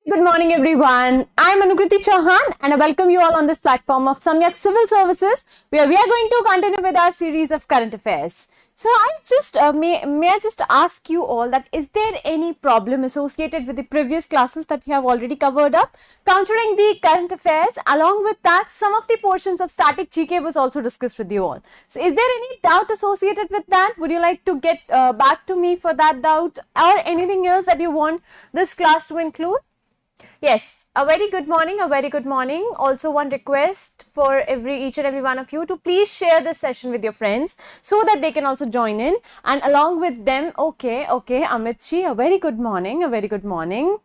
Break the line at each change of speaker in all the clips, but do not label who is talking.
Good morning, everyone. I'm Anukriti Chauhan, and I welcome you all on this platform of Samyak Civil Services, where we are going to continue with our series of current affairs. So, I just may I just ask you all that is there any problem associated with the previous classes that we have already covered up, countering the current affairs? Along with that, some of the portions of static GK was also discussed with you all. So, is there any doubt associated with that? Would you like to get back to me for that doubt, or anything else that you want this class to include? Yes, a very good morning, a very good morning. Also one request for each and every one of you to please share this session with your friends so that they can also join in, and along with them, okay, Amit ji, a very good morning, a very good morning.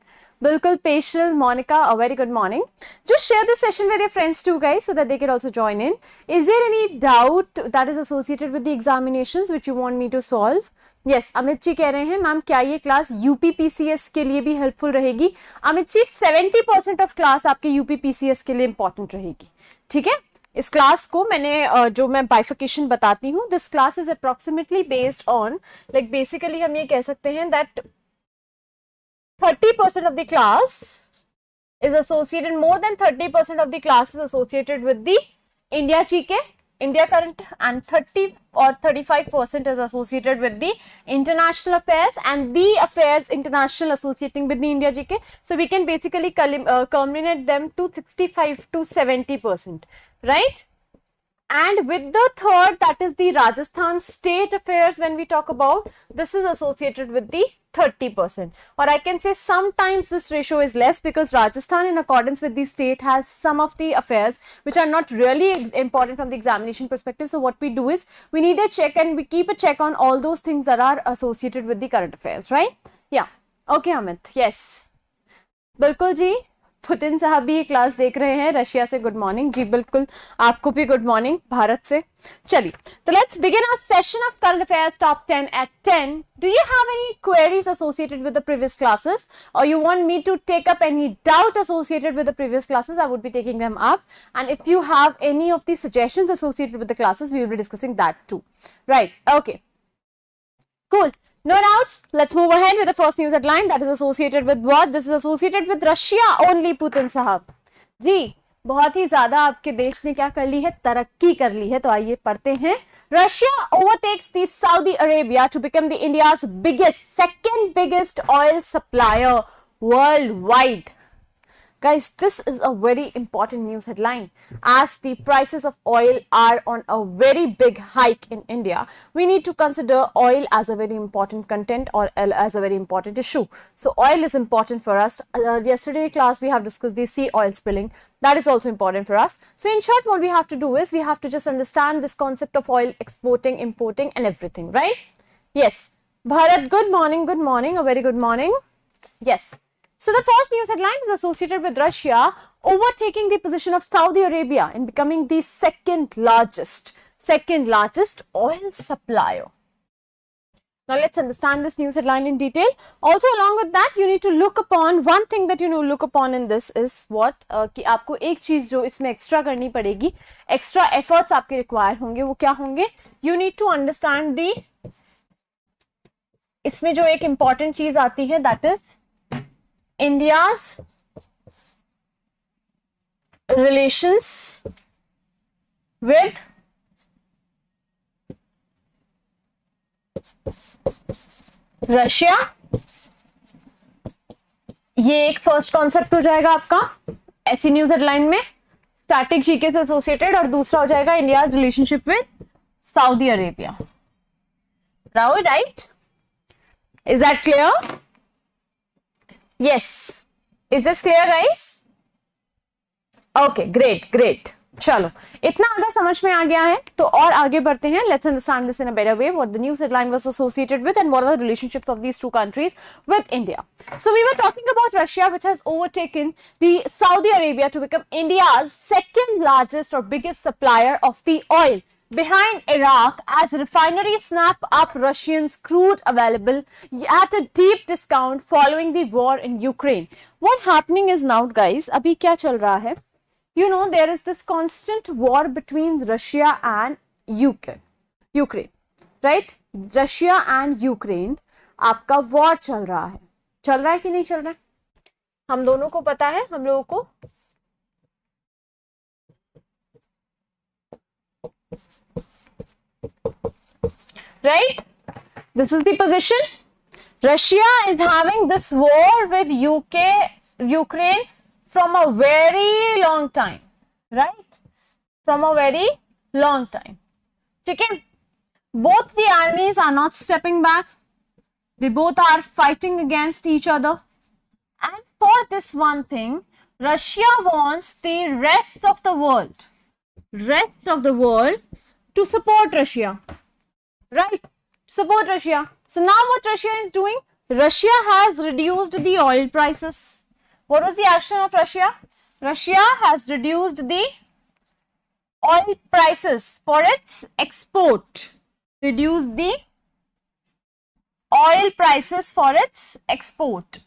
Bilkul Peshal, Monica, a very good morning. Just share this session with your friends too, guys, so that they can also join in. Is there any doubt that is associated with the examinations which you want me to solve? Yes, Amit ji कह रहे हैं ma'am क्या ये class UPPCS के लिए भी helpful रहेगी? Amit ji 70% of class आपके यूपीपीसीएस के लिए इंपॉर्टेंट रहेगी. ठीक है, इस क्लास को मैंने जो मैं बाइफिकेशन बताती हूँ, this class is approximately based on like basically हम ये कह सकते हैं that 30% of the class is associated, more than 30% of the class is associated with the India GK, India current, and 30 or 35% is associated with the international affairs and the affairs international associating with the India GK. So we can basically culminate them to 65 to 70%, right? And with the third, that is the Rajasthan state affairs, when we talk about, this is associated with the 30%, or I can say sometimes this ratio is less because Rajasthan, in accordance with the state, has some of the affairs which are not really important from the examination perspective. So what we do is we need a check, and we keep a check on all those things that are associated with the current affairs, right? Yeah. Okay, Amit. Yes. बिल्कुल जी, Putin साहब भी ये class देख रहे हैं Russia से. Good morning ji. बिल्कुल आपको भी गुड मॉर्निंग भारत से. चलिए, तो let's begin our session of current affairs top 10 at 10. Do you have any queries associated with the previous classes, or you want me to take up any doubt associated with the previous classes? I would be taking them up, and if you have any of the suggestions associated with the classes, we will be discussing that too. Right? Okay. Cool. No doubts. Let's move ahead with the first news headline that is associated with what? This is associated with Russia only, Putin साहब. जी, बहुत ही ज्यादा आपके देश ने क्या कर ली है? तरक्की कर ली है. तो आइए पढ़ते हैं. Russia overtakes the Saudi Arabia to become the India's second biggest oil supplier worldwide. Guys, this is a very important news headline. As the prices of oil are on a very big hike in India, we need to consider oil as a very important content, or as a very important issue. So oil is important for us. Yesterday class we have discussed the sea oil spilling. That is also important for us. So in short, what we have to do is we have to just understand this concept of oil exporting, importing and everything, right? Yes. Bharat, good morning, a very good morning. Yes. So the first news headline is associated with Russia overtaking the position of Saudi Arabia in becoming the second largest oil supplier. Now let's understand this news headline in detail. Also along with that, you need to look upon one thing that you know look upon in this is what कि आपको एक चीज जो इसमें extra करनी पड़ेगी, extra efforts आपके require होंगे, वो क्या होंगे? You need to understand the इसमें जो एक इम्पॉर्टेंट चीज आती है that is India's relations with Russia. ये एक फर्स्ट कॉन्सेप्ट हो जाएगा आपका ऐसी न्यूज हेडलाइन में, स्टैटिक जीके से एसोसिएटेड, और दूसरा हो जाएगा India's relationship with Saudi Arabia. Right? Is that clear? Yes. Is this clear, guys? Okay, great. चलो, इतना अगर समझ में आ गया है तो और आगे बढ़ते हैं. Let's understand this in a better way, what the news headline was associated with and what are the relationships of these two countries with India. So we were talking about Russia, which has overtaken the Saudi Arabia to become India's second largest or biggest supplier of the oil, behind Iraq, as refineries snap up Russians' crude available at a deep discount following the war in Ukraine. What happening is now, guys, अभी क्या चल रहा है? You know, there is this constant war between Russia and Ukraine, right? Russia and Ukraine, आपका war चल रहा है कि नहीं चल रहा है? हम दोनों को पता है, हम लोगों को right, this is the position. Russia is having this war with Ukraine from a very long time, right, from a very long time. ठीक है, both the armies are not stepping back, they both are fighting against each other, and for this one thing Russia wants the rest of the world to support Russia, right, support Russia. So now what Russia is doing, Russia has reduced the oil prices. What was the action of Russia? Russia has reduced the oil prices for its export. Reduce the oil prices for its export.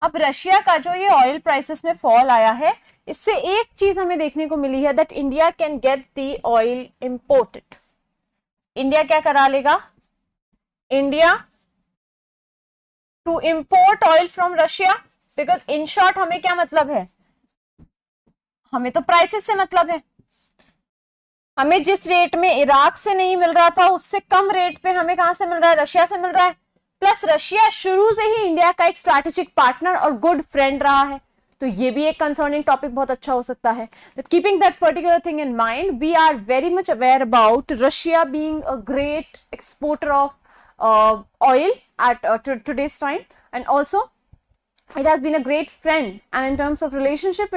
अब Russia का जो ये oil prices में fall आया है, इससे एक चीज हमें देखने को मिली है that India can get the oil imported. India क्या करा लेगा, India to import oil from Russia, because in short हमें क्या मतलब है, हमें तो प्राइसेस से मतलब है. हमें जिस रेट में इराक से नहीं मिल रहा था उससे कम रेट पे हमें कहां से मिल रहा है, रशिया से मिल रहा है. प्लस रशिया शुरू से ही इंडिया का एक स्ट्रैटेजिक पार्टनर और गुड फ्रेंड रहा है, तो ये भी एक कंसर्निंग टॉपिक बहुत अच्छा हो सकता है. Keeping that particular thing in mind, we are very much aware about Russia being a great exporter of oil at today's time, and also it has been a great friend, and in terms of relationship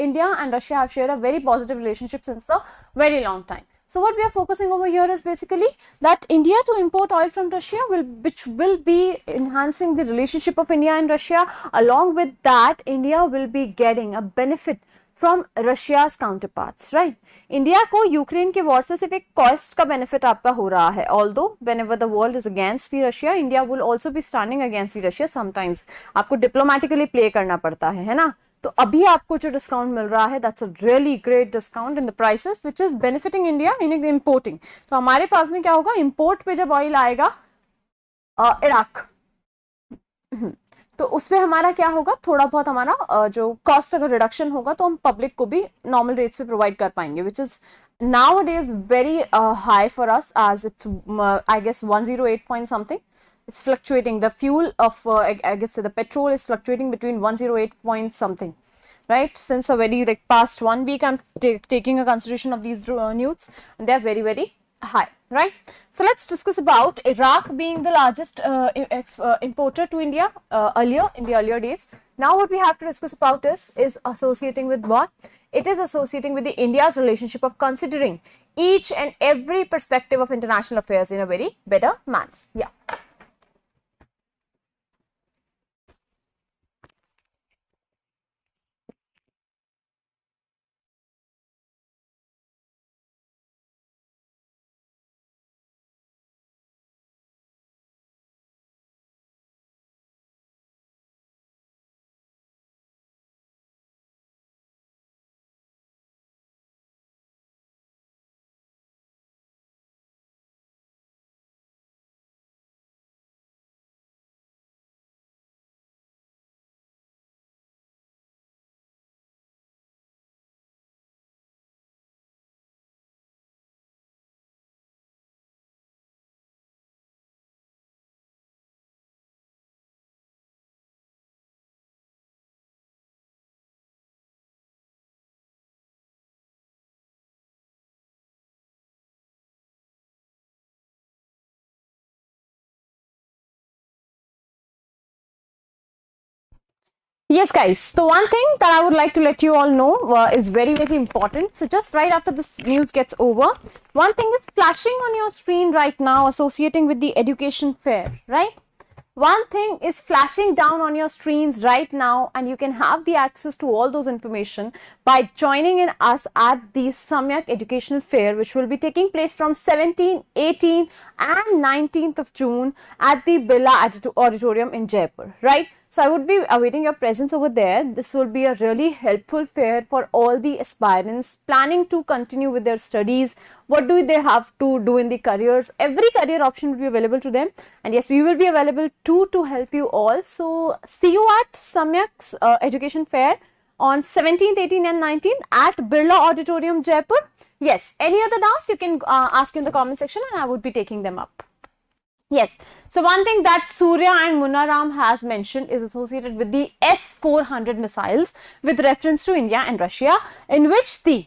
India and Russia have shared a very positive relationship since a very long time. So what we are focusing over here is basically that India to import oil from Russia which will be enhancing the relationship of India and Russia. Along with that, India will be getting a benefit from Russia's counterparts, right? India को Ukraine के war से सिर्फ एक cost का benefit आपका हो रहा है. Although whenever the world is against the Russia, India will also be standing against the Russia. Sometimes आपको डिप्लोमेटिकली प्ले करना पड़ता है ना. तो अभी आपको जो डिस्काउंट मिल रहा है, that's a really great discount in the prices which is benefiting India in importing. तो हमारे पास में क्या होगा, इंपोर्ट पे जब ऑयल आएगा इराक, तो उसमें हमारा क्या होगा, थोड़ा बहुत हमारा जो कॉस्ट अगर रिडक्शन होगा तो हम पब्लिक को भी नॉर्मल रेट्स पे प्रोवाइड कर पाएंगे, which is nowadays very high for us, as it's I guess 108 point something. It's fluctuating. The fuel of I guess the petrol is fluctuating between 108 point something, right? Since a very like past 1 week I'm taking a consideration of these news, and they are very high, right? So let's discuss about Iraq being the largest importer to India earlier in the earlier days. Now what we have to discuss about is associating with what? It is associating with the India's relationship of considering each and every perspective of international affairs in a very better manner. Yeah. Yes guys, so one thing that I would like to let you all know is very important. So just right after this news gets over, one thing is flashing on your screen right now associating with the education fair, right? One thing is flashing down on your screens right now, and you can have the access to all those information by joining in us at the Samyak Educational Fair, which will be taking place from 17, 18 and 19th of June at the Birla Auditorium in Jaipur, right? So I would be awaiting your presence over there. This will be a really helpful fair for all the aspirants planning to continue with their studies. What do they have to do in the careers? Every career option will be available to them. And yes, we will be available too to help you all. So see you at Samyak's education fair on 17th, 18th and 19th at Birla Auditorium, Jaipur. Yes, any other doubts you can ask in the comment section and I would be taking them up. Yes, so one thing that Surya and Munaram has mentioned is associated with the S-400 missiles with reference to India and Russia, in which the,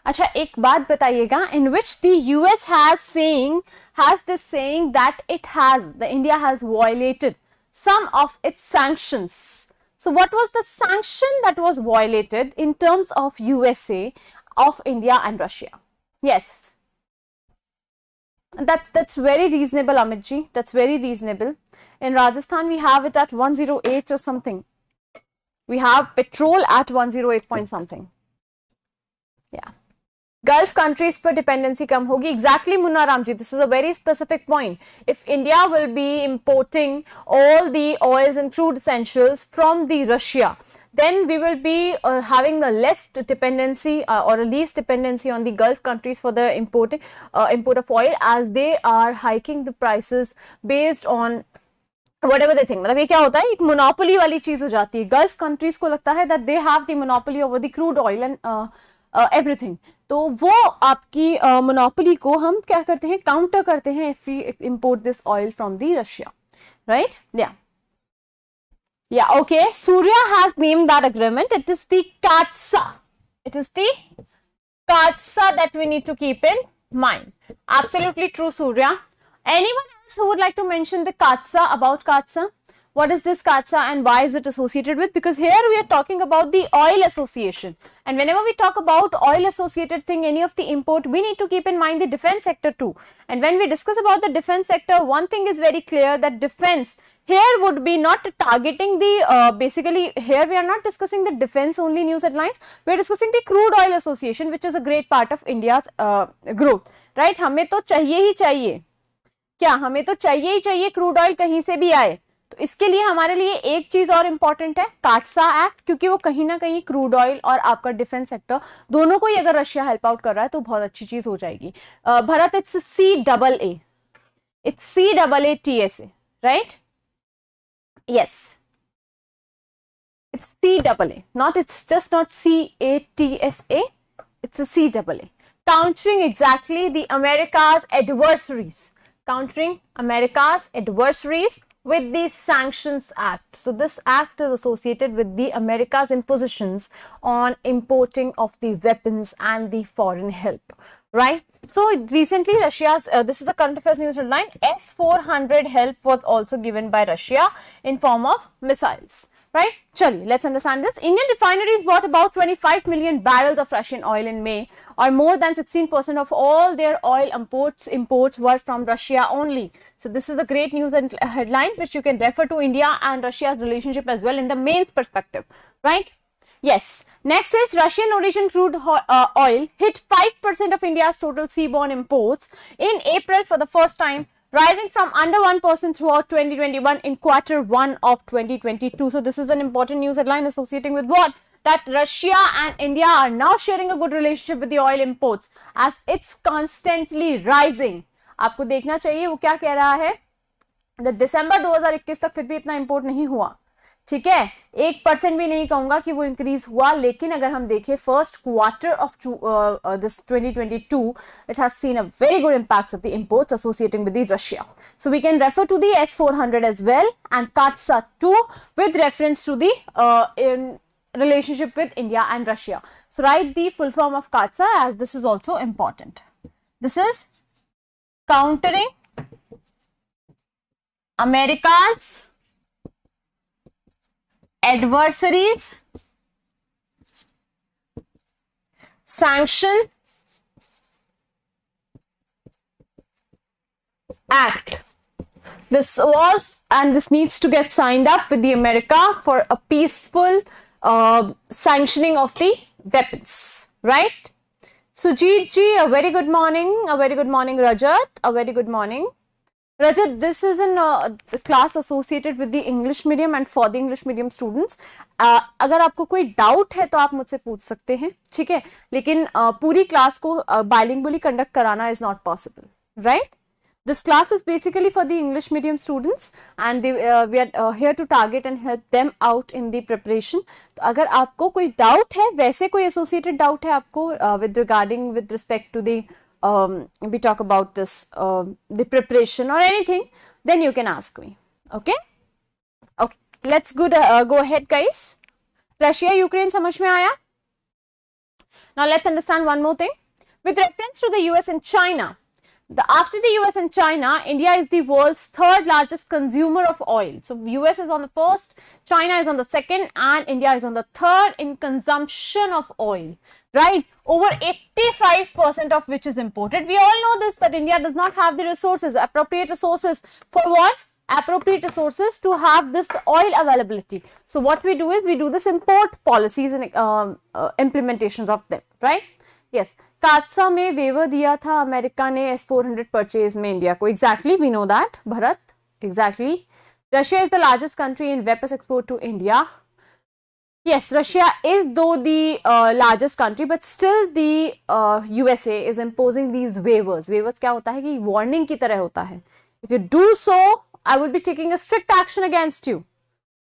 अच्छा एक बात बताइएगा, in which the US has this saying that India has violated some of its sanctions. So what was the sanction that was violated in terms of USA, of India and Russia? Yes. That's very reasonable, Amitji. That's very reasonable. In Rajasthan, we have it at 108 or something. We have petrol at 108 point something. Yeah. Gulf countries per dependency kam hogi. Exactly, Munna Ramji. This is a very specific point. If India will be importing all the oils and crude essentials from the Russia, then we will be having a less dependency or a least dependency on the Gulf countries for the import of oil, as they are hiking the prices based on whatever they think. मतलब ये क्या होता है, एक monopoly वाली चीज हो जाती है. Gulf countries को लगता है that they have the monopoly over the crude oil and everything. तो वो आपकी monopoly को हम क्या करते हैं, counter करते हैं if we import this oil from the Russia, right? Yeah, okay. Surya has named that agreement. It is the CAATSA. It is the CAATSA that we need to keep in mind. Absolutely true, Surya. Anyone else who would like to mention the CAATSA, about CAATSA? What is this CAATSA and why is it associated with? Because here we are talking about the oil association. And whenever we talk about oil associated thing, any of the import, we need to keep in mind the defense sector too. And when we discuss about the defense sector, one thing is very clear, that defense here would be not targeting the, basically here we are not discussing the defense only news headlines, we are discussing the crude oil association, which is a great part of India's growth, right? हमें तो चाहिए ही चाहिए, क्या हमें तो चाहिए ही चाहिए crude oil कहीं से भी आए. तो इसके लिए हमारे लिए एक चीज और इम्पोर्टेंट है, काटसा एक्ट, क्योंकि वो कहीं ना कहीं क्रूड ऑयल और आपका डिफेंस सेक्टर दोनों को ही अगर रशिया हेल्प आउट कर रहा है तो बहुत अच्छी चीज हो जाएगी. Bharat, it's CAA, it's CAATSA, right? Yes, it's CAA, it's just not CATSA, it's a CAA. Countering exactly the America's adversaries, countering America's adversaries with the Sanctions Act. So this act is associated with the America's impositions on importing of the weapons and the foreign help, right? So recently Russia's, this is a current affairs news headline, S-400 help was also given by Russia in form of missiles, right? Chali, let's understand this. Indian refineries bought about 25 million barrels of Russian oil in May, or more than 16% of all their oil imports were from Russia only. So this is the great news and headline which you can refer to India and Russia's relationship as well in the mains perspective, right? Yes. Next is Russian origin crude oil hit 5% of India's total seaborne imports in April for the first time, rising from under 1% throughout 2021 in Q1 of 2022. So this is an important news headline associating with what? That Russia and India are now sharing a good relationship with the oil imports as it's constantly rising. आपको देखना चाहिए वो क्या कह रहा है, दिसंबर 2021 तक फिर भी इतना इंपोर्ट नहीं हुआ, ठीक है, 1% भी नहीं कहूंगा कि वो इंक्रीज हुआ, लेकिन अगर हम देखें first quarter of this 2022, it has seen a very good impacts of the imports associating with the Russia. So we can refer to the S-400 as well and CAATSA too with reference to the in relationship with India and Russia. So write the full form of CAATSA as this is also important. This is countering America's adversaries sanction act. This was, and this needs to get signed up with the America for a peaceful sanctioning of the weapons, right? Sujit ji, a very good morning, Rajat, a very good morning. Rajat, this is in the class associated with the English medium and for the English medium students. अगर आपको कोई doubt है तो आप मुझसे पूछ सकते हैं, ठीक है, लेकिन पूरी क्लास को bilingually कंडक्ट कराना is not possible, right? This class is basically for the English medium students and we are here to target and help them out in the preparation. तो अगर आपको कोई डाउट है, वैसे कोई associated डाउट है आपको with respect to the we talk about this the preparation or anything, then you can ask me. Okay, let's go ahead guys. Russia Ukraine समझ में आया? Now let's understand one more thing with reference to the US and China. After the US and China, India is the world's third largest consumer of oil. So US is on the first, China is on the second, and India is on the third in consumption of oil, right? Over 85% of which is imported. We all know this, that India does not have the resources, appropriate resources for what? Appropriate resources to have this oil availability. So what we do is we do this import policies and implementations of them, right? Yes. कात्सा में waiver दिया था America ने S-400 purchase में India को. Exactly, we know that. Bharat, exactly. Russia is the largest country in weapons export to India. Yes, Russia is though the largest country, but still the USA is imposing these waivers. Waivers क्या होता है कि warning की तरह होता है. If you do so, I will be taking a strict action against you,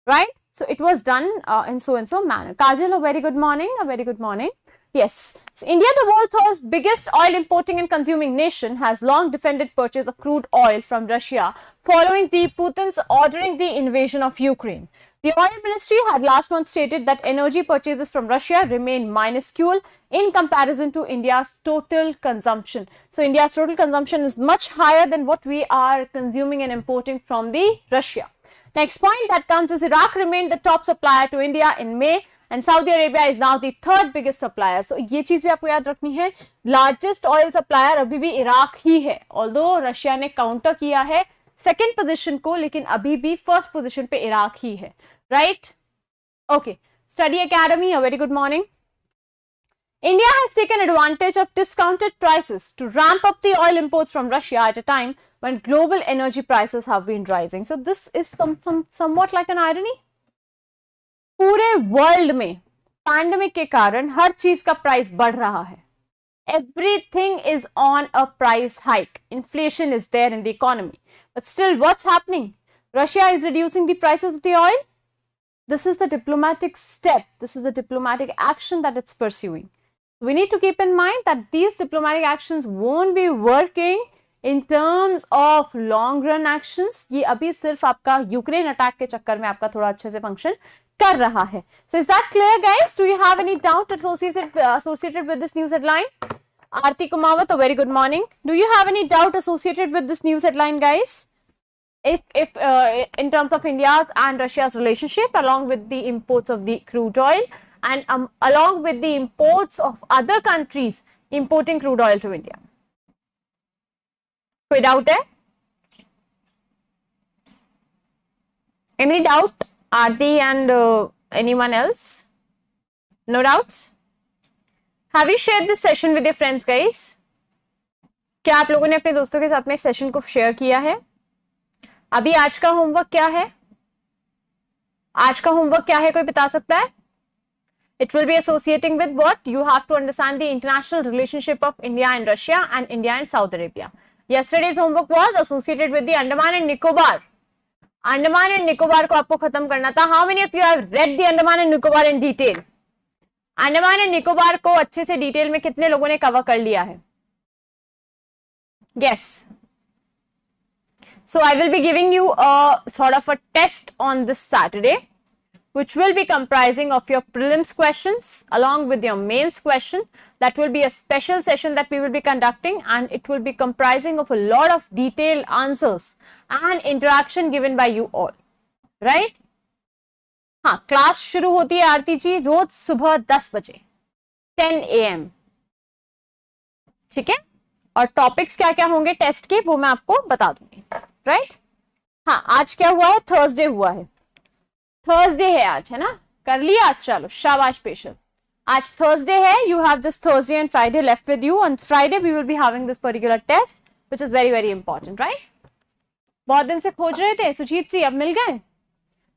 right? So it was done in so and so manner. Kajal, a very good morning. A very good morning. Yes. So India, the world's biggest oil importing and consuming nation, has long defended purchase of crude oil from Russia following the Putin's ordering the invasion of Ukraine. The oil ministry had last month stated that energy purchases from Russia remain minuscule in comparison to India's total consumption. So India's total consumption is much higher than what we are consuming and importing from the Russia. Next point that comes is Iraq remained the top supplier to India in May. And Saudi Arabia is now the third biggest supplier. So ये चीज भी आपको याद रखनी है. Largest oil supplier अभी भी Iraq ही है. Although रशिया ने काउंटर किया है second position को, लेकिन अभी भी first position पे इराक ही है. Right? Okay. Study Academy, a very good morning. India has taken advantage of discounted prices to ramp up the oil imports from Russia at a time when global energy prices have been rising. So this is somewhat like an irony. पूरे world में pandemic के कारण हर चीज का price बढ़ रहा है. Everything is on a price hike. Inflation is there in the economy. But still, what's happening? Russia is reducing the prices of the oil. This is the diplomatic step. This is the diplomatic action that it's pursuing. We need to keep in mind that these diplomatic actions won't be working in terms of long run actions. ये अभी सिर्फ आपका Ukraine attack के चक्कर में आपका थोड़ा अच्छे से फंक्शन कर रहा है. So is that clear, guys? Do you have any doubt associated with this news headline? Aarti Kumawat, a very good morning. Do you have any doubt associated with this news headline, guys? If in terms of India's and Russia's relationship, along with the imports of the crude oil and along with the imports of other countries importing crude oil to India. कोई doubt है? Any doubt? Aarti and anyone else? No doubts? Have you shared this session with your friends, guys? क्या आप लोगों ने अपने दोस्तों के साथ में सेशन को शेयर किया है? अभी आज का होमवर्क क्या है? आज का होमवर्क क्या है, कोई बता सकता है? It will be associating with what? You have to understand the international relationship of India and Russia and India and Saudi Arabia. Yesterday's homework was associated with the Andaman and Nicobar. Andaman and Nicobar को आपको खत्म करना था. How many of you have read the Andaman and Nicobar in detail? Andaman and Nicobar को अच्छे से detail में कितने लोगों ने कवर कर लिया है? Yes. So I will be giving you a sort of a test on this Saturday, which will be comprising of your prelims questions along with your mains question. That will be a special session that we will be conducting, and it will be comprising of a lot of detailed answers and interaction given by you all, right? हाँ, class शुरू होती है आरती जी रोज सुबह 10 बजे 10 AM, ठीक है? और topics क्या क्या होंगे टेस्ट के वो मैं आपको बता दूंगी, राइट? हाँ, आज क्या हुआ है? थर्सडे हुआ है. थर्सडे है आज, है ना? कर लिया? चलो शाबाश स्पेशल. आज थर्सडे है. You have this Thursday and Friday left with you. On Friday we will be having this particular test which is very very important, right? बहुत दिन से खोज रहे थे सुजीत जी, अब मिल गए।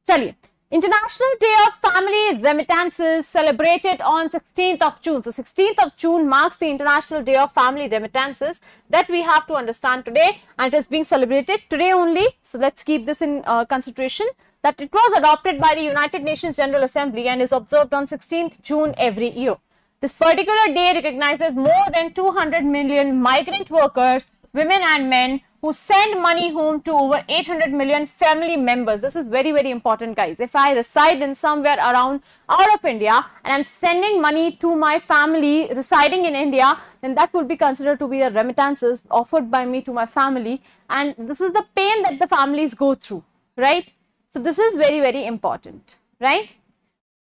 चलिए, International Day of Family Remittances celebrated on 16th of June. So 16th of June marks the International Day of Family Remittances that we have to understand today, and it is being celebrated today only. So let's keep this in consideration, that it was adopted by the United Nations General Assembly and is observed on 16th June every year. This particular day recognizes more than 200 million migrant workers, women and men, who send money home to over 800 million family members. This is very, very important, guys. If I reside in somewhere around out of India and I'm sending money to my family residing in India, then that will be considered to be a remittances offered by me to my family. And this is the pain that the families go through, right? So this is very, very important, right?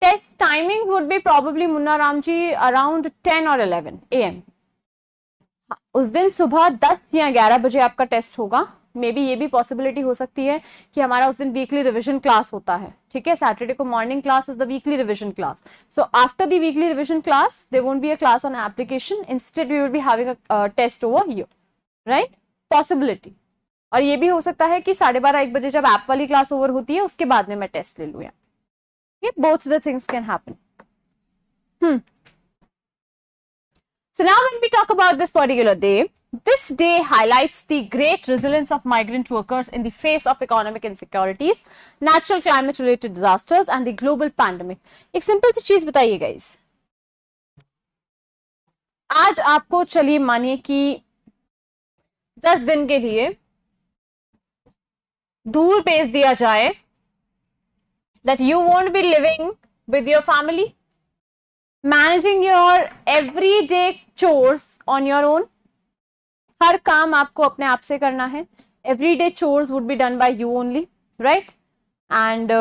Test timings would be probably, Munna Ramji, around 10 or 11 AM. उस दिन सुबह 10 या 11 बजे आपका test होगा। May be ये भी possibility हो सकती है कि हमारा उस दिन वीकली रिवीजन क्लास होता है, ठीक है। सैटरडे को morning class is the weekly revision class, so after the weekly revision class there won't be a class on application, instead we will be having a test over here, right, possibility. और ये भी हो सकता है कि 12:30-1 बजे जब app वाली क्लास ओवर होती है उसके बाद में मैं टेस्ट ले लूँ, ये both the things can happen. So now when we talk about this particular day, this day highlights the great resilience of migrant workers in the face of economic insecurities, natural climate related disasters and the global pandemic. एक simple सी चीज बताइए guys, आज आपको चलिए मानिए कि 10 दिन के लिए दूर भेज दिया जाए, that you won't be living with your family, managing your everyday chores on your own. हर काम आपको अपने आप से करना है. Everyday chores would be done by you only, right? And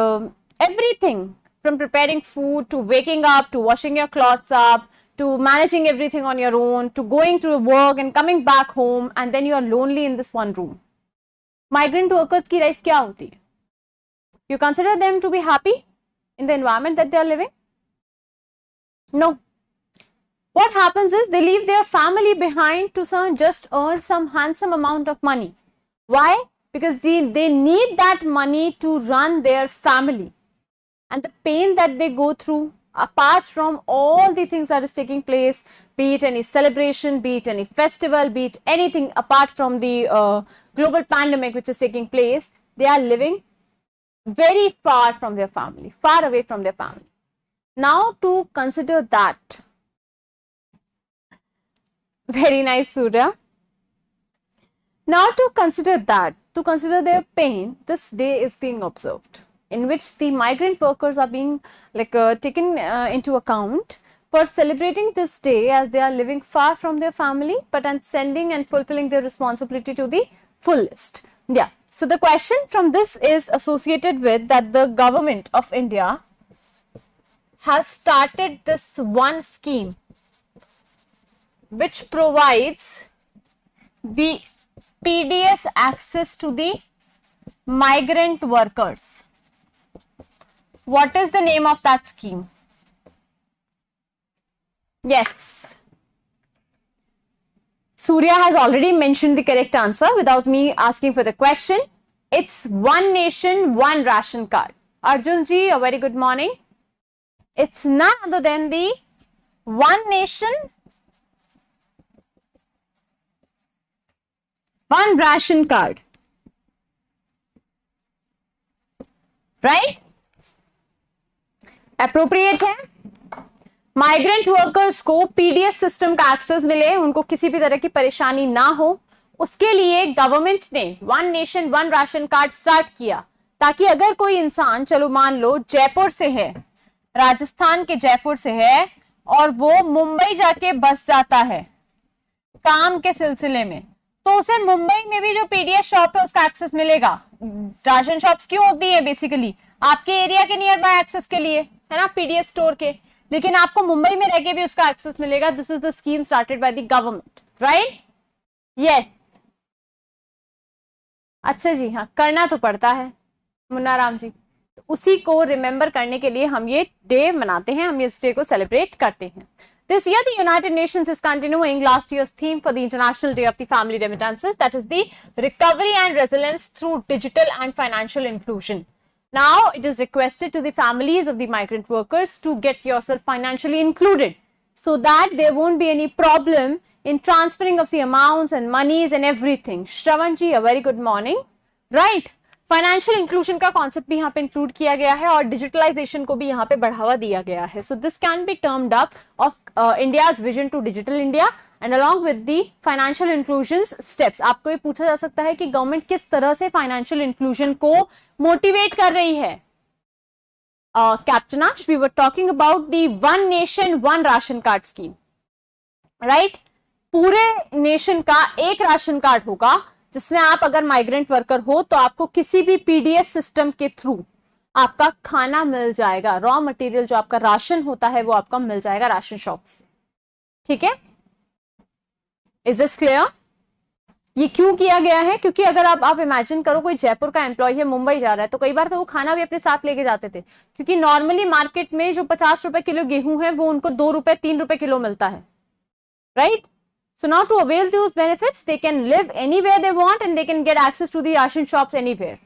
everything from preparing food to waking up to washing your clothes up to managing everything on your own to going to work and coming back home, and then you are lonely in this one room. Migrant workers की life क्या होती है? You consider them to be happy in the environment that they are living? No. What happens is they leave their family behind to just earn some handsome amount of money. Why? Because they need that money to run their family. And the pain that they go through, apart from all the things that is taking place, be it any celebration, be it any festival, be it anything apart from the global pandemic which is taking place, they are living very far from their family, far away from their family. Now to consider that, very nice Surya. Now to consider that, to consider their pain, this day is being observed, in which the migrant workers are being taken into account for celebrating this day as they are living far from their family, but and sending and fulfilling their responsibility to the fullest. Yeah. So the question from this is associated with that the government of India has started this one scheme which provides the PDS access to the migrant workers. What is the name of that scheme? Yes. Surya has already mentioned the correct answer without me asking for the question. It's One Nation, One Ration Card. Arjun ji, a very good morning. It's none other than the One Nation, One Ration Card. Right? Appropriate है. Migrant workers को PDS system का access मिले, उनको किसी भी तरह की परेशानी ना हो, उसके लिए गवर्नमेंट ने one nation one ration card start किया, ताकि अगर कोई इंसान, चलो मान लो जयपुर से है, राजस्थान के जयपुर से है और वो मुंबई जाके बस जाता है काम के सिलसिले में, तो उसे मुंबई में भी जो पीडीएस शॉप है उसका एक्सेस मिलेगा. राशन शॉप्स क्यों होती है? बेसिकली आपके एरिया के नियर बाय एक्सेस के लिए, है ना, पीडीएस स्टोर के, लेकिन आपको मुंबई में रह के भी उसका एक्सेस मिलेगा. This is the scheme started by the government, right? Yes. अच्छा जी, हाँ, करना तो पड़ता है मुन्ना राम जी, तो उसी को रिमेंबर करने के लिए हम ये डे मनाते हैं, हम इस डे को सेलिब्रेट करते हैं. This year, the United Nations is continuing last year's theme for the International Day of the Family Remittances, that is the recovery and resilience through digital and financial inclusion. Now, it is requested to the families of the migrant workers to get yourself financially included so that there won't be any problem in transferring of the amounts and monies and everything. Shravan ji, a very good morning. Right. Financial inclusion का concept भी यहाँ पे include किया गया है और digitalisation को भी यहाँ पे बढ़ावा दिया गया है. So this can be termed up of India's vision to digital India and along with the financial inclusion steps. आपको ये पूछा जा सकता है कि गवर्नमेंट किस तरह से फाइनेंशियल इंक्लूजन को मोटिवेट कर रही है. Captain Ash, we were talking about the one nation one ration card scheme, right. पूरे नेशन का एक राशन कार्ड होगा जिसमें आप अगर माइग्रेंट वर्कर हो तो आपको किसी भी पीडीएस सिस्टम के थ्रू आपका खाना मिल जाएगा. रॉ मटेरियल जो आपका राशन होता है वो आपका मिल जाएगा राशन शॉप से. ठीक है, इज दिस क्लियर? ये क्यों किया गया है? क्योंकि अगर आप इमेजिन करो कोई जयपुर का एम्प्लॉय है मुंबई जा रहा है तो कई बार तो वो खाना भी अपने साथ लेके जाते थे, क्योंकि नॉर्मली मार्केट में जो 50 रुपए किलो गेहूं है वो उनको 2 रुपए 3 रुपए किलो मिलता है, right. So now to avail those benefits, they can live anywhere they want and they can get access to the ration shops anywhere.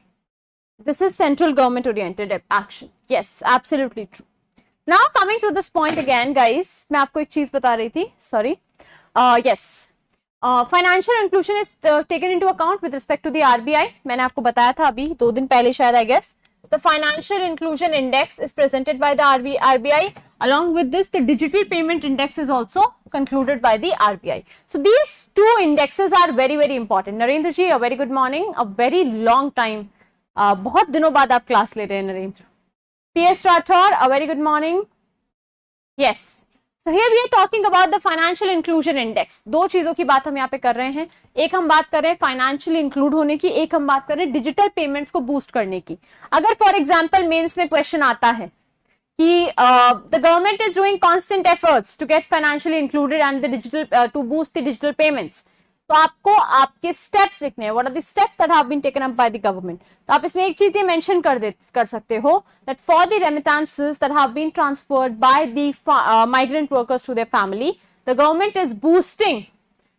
This is central government oriented action. Yes, absolutely true. Now coming to this point again, guys, मैं आपको एक चीज बता रही थी. Sorry. Yes. Financial inclusion is taken into account with respect to the RBI. मैंने आपको बताया था अभी 2 दिन पहले शायद, I guess. The Financial Inclusion Index is presented by the RBI. Along with this, the Digital Payment Index is also concluded by the RBI. So these two indexes are very, very important. Narendra ji, a very good morning. A very long time. बहुत दिनों बाद आप class ले रहे हैं Narendra. PS Rathore, a very good morning. Yes. So here we are talking about the Financial Inclusion Index. दो चीजों की बात हम यहाँ पे कर रहे हैं. एक हम बात कर रहे हैं फाइनेंशियली इंक्लूड होने की, एक हम बात कर रहे हैं डिजिटल पेमेंट्स को बूस्ट करने की. अगर फॉर एग्जांपल मेंस में क्वेश्चन आता है कि the government is doing constant efforts to get financially included and the digital to boost the digital payments, तो आपको आपके स्टेप्स लिखने हैं. What are the steps that have been taken up by the government. तो आप इसमें एक चीज ये मेंशन कर सकते हो that for the remittances that have been transferred by the migrant workers to their family, the government is boosting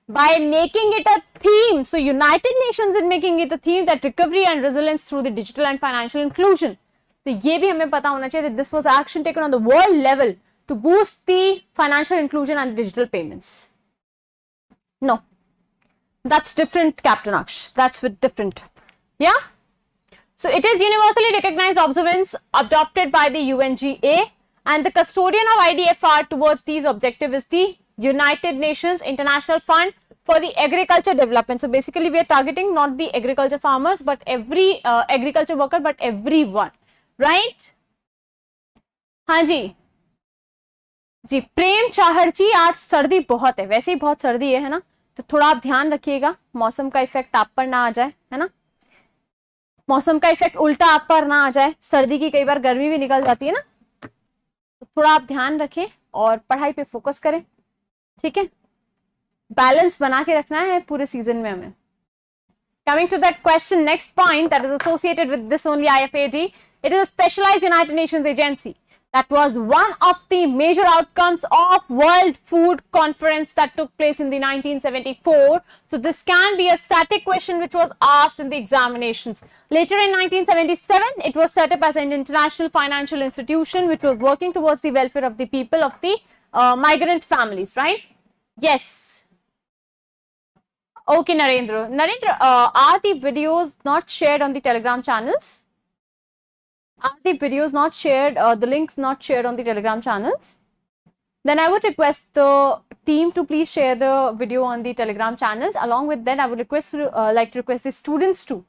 by making it a theme. So United Nations is making it a theme that recovery and resilience through the digital and financial inclusion. तो ये भी हमें पता होना चाहिए that this was action taken on the world level to boost the financial inclusion and digital payments. No, that's different, Captain Aksh. That's with different. Yeah. So it is universally recognized observance adopted by the UNGA, and the custodian of IDFR towards these objectives is the United Nations International Fund for the Agriculture Development. So basically we are targeting not the agriculture farmers but every agriculture worker but everyone, right? हाँ जी प्रेम चाहर जी, आज सर्दी बहुत है, वैसे ही बहुत सर्दी है ना, तो थोड़ा आप ध्यान रखिएगा मौसम का इफेक्ट आप पर ना आ जाए, है ना. मौसम का इफेक्ट उल्टा आप पर ना आ जाए. सर्दी की कई बार गर्मी भी निकल जाती है ना, तो थोड़ा आप ध्यान रखें और पढ़ाई पे फोकस करें. ठीक है, बैलेंस बना के रखना है पूरे सीजन में हमें. Coming to that question, next point that is associated with this only IFAD, it is a specialized United Nations agency that was one of the major outcomes of World Food Conference that took place in the 1974. So this can be a static question which was asked in the examinations. Later in 1977, it was set up as an international financial institution which was working towards the welfare of the people of the migrant families, right? Yes. Okay, Narendra. Are the videos not shared on the Telegram channels? Are the videos not shared, the links not shared on the Telegram channels? Then I would request the team to please share the video on the Telegram channels. Along with that, I would request like to request the students to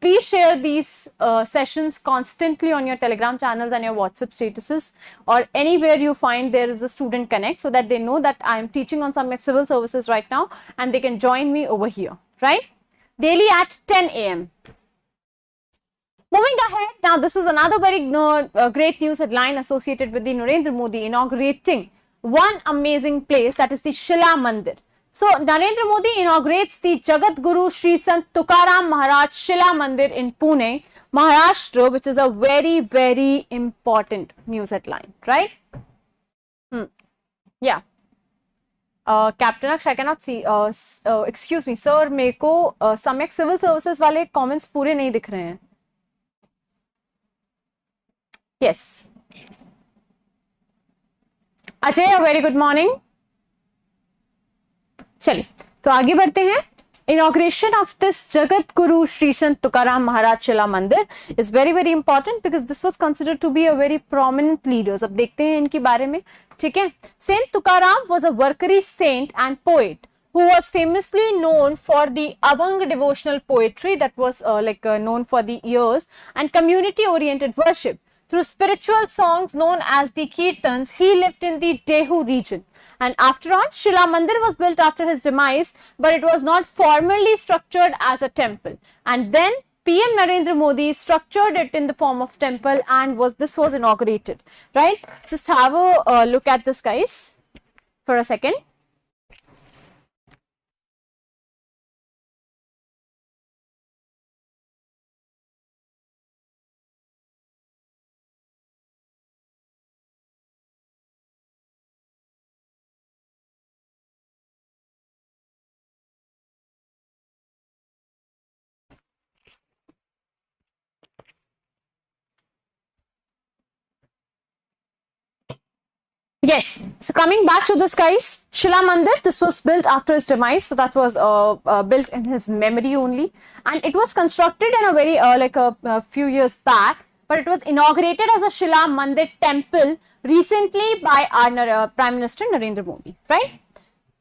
please share these sessions constantly on your Telegram channels and your WhatsApp statuses or anywhere you find there is a student connect, so that they know that I am teaching on Samyak Civil Services right now and they can join me over here, right? Daily at 10 a.m. Moving ahead, now this is another very great news headline associated with the Narendra Modi inaugurating one amazing place, that is the Shila Mandir. So Narendra Modi inaugurates the Jagat Guru Shri Sant Tukaram Maharaj Shila Mandir in Pune, Maharashtra, which is a very, very important news headline, right? Yeah. Captain I can not see, excuse me sir, मेरे को सम्यक civil services वाले comments पूरे नहीं दिख रहे हैं. Yes Ajay, very good morning. चलिए तो आगे बढ़ते हैं. Inauguration of this Jagat Guru Sri Sant Tukaram Maharaj Shila Mandir is very very important because this was considered to be a very prominent leaders. अब देखते हैं इनके बारे में. ठीक है. Saint Tukaram was a Warkari saint and poet who was famously known for the Abhang devotional poetry that was known for the years, and community oriented worship through spiritual songs known as the Kirtans. He lived in the Dehu region. And after all, Shila Mandir was built after his demise, but it was not formally structured as a temple. And then PM Narendra Modi structured it in the form of temple, and this was inaugurated. Right? Just have a look at this, guys, for a second. Yes, so coming back to this, guys, Shila Mandir, this was built after his demise, so that was built in his memory only, and it was constructed in a very a few years back, but it was inaugurated as a Shila Mandir temple recently by our Prime Minister Narendra Modi, right?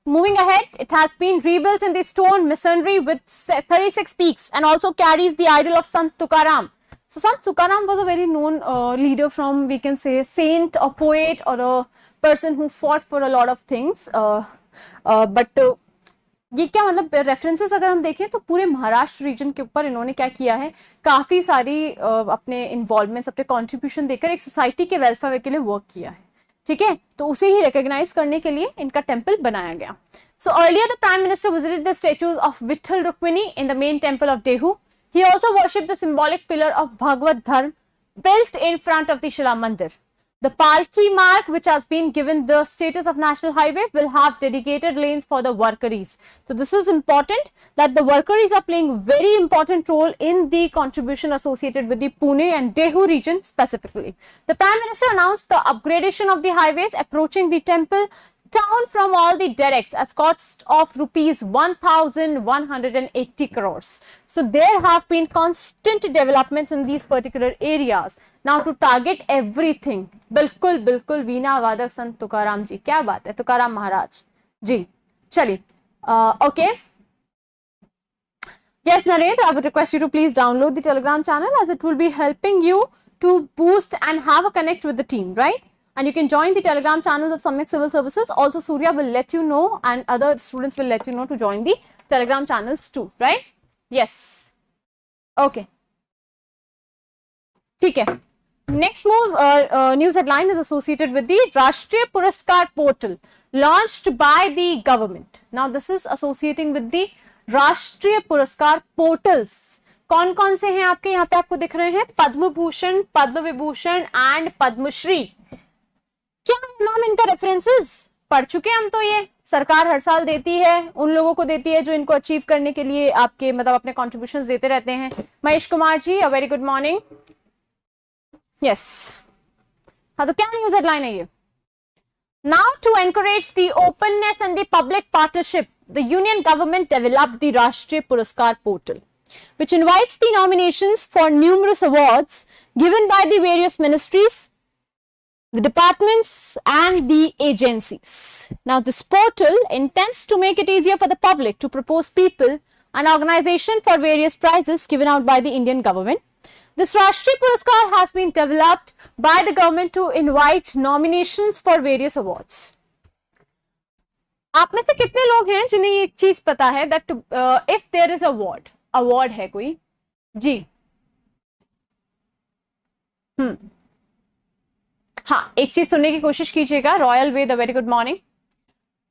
Moving ahead, it has been rebuilt in the stone masonry with 36 peaks and also carries the idol of Sant Tukaram. So Sant Tukaram was a very known leader from, we can say, saint or poet or a person who fought for a lot of things. But ये क्या मतलब references अगर हम देखें तो पूरे Maharashtra reason के ऊपर इन्होंने क्या किया है, काफी सारी अपने इन्वॉल्वमेंट्स, अपने कंट्रीब्यूशन देकर एक सोसाइटी के वेलफेयर के लिए वर्क किया है. ठीक है, तो उसे ही रिकॉग्नाइज करने के लिए इनका टेम्पल बनाया गया. So earlier the prime minister visited the statues of Vithal Rukmini in the main temple of Dehu. He also worshipped the symbolic pillar of Bhagavad Dharma built in front of the Shila Mandir. The Palki mark, which has been given the status of national highway, will have dedicated lanes for the Warkaris. So this is important that the Warkaris are playing very important role in the contribution associated with the Pune and Dehu region specifically. The Prime Minister announced the upgradation of the highways approaching the temple town from all the directs at cost of rupees 1,180 crores. So there have been constant developments in these particular areas. Now to target everything. बिल्कुल बिल्कुल वीणा वादक संत तुकाराम जी, क्या बात है, तुकाराम महाराज जी. चलिए, okay. Yes, Narendra, I would request you to please download the Telegram channel as it will be helping you to boost and have a connect with the team, right? And you can join the Telegram channels of Samyak Civil Services. Also, Surya will let you know, and other students will let you know to join the Telegram channels too, right? Yes. Okay. ठीक है. Next news headline is associated with the Rashtriya Puraskar portal launched by the government. Now, this is associating with the Rashtriya Puraskar portals. कौन कौन से हैं आपके यहाँ पे आपको दिख रहे हैं? पद्म भूषण, पद्म विभूषण एंड पद्मश्री. क्या नाम इनका रेफरेंसेस पढ़ चुके हम. तो ये सरकार हर साल देती है, उन लोगों को देती है जो इनको अचीव करने के लिए आपके मतलब अपने कॉन्ट्रीब्यूशंस देते रहते हैं. Mahesh Kumar ji, a very good morning. Yes, हाँ, तो क्या न्यूज हेडलाइन है ये? Now to encourage the openness and the public partnership, the union government developed the Rashtriya Puraskar portal, which invites the nominations for numerous awards given by the various ministries, the departments and the agencies. Now, this portal intends to make it easier for the public to propose people and organization for various prizes given out by the Indian government. This Rashtriya Puraskar has been developed by the government to invite nominations for various awards. आप में से कितने लोग हैं जिन्हें ये चीज पता है that if there is award है कोई जी? हाँ, एक चीज सुनने की कोशिश कीजिएगा. Royal Ved, a very good morning.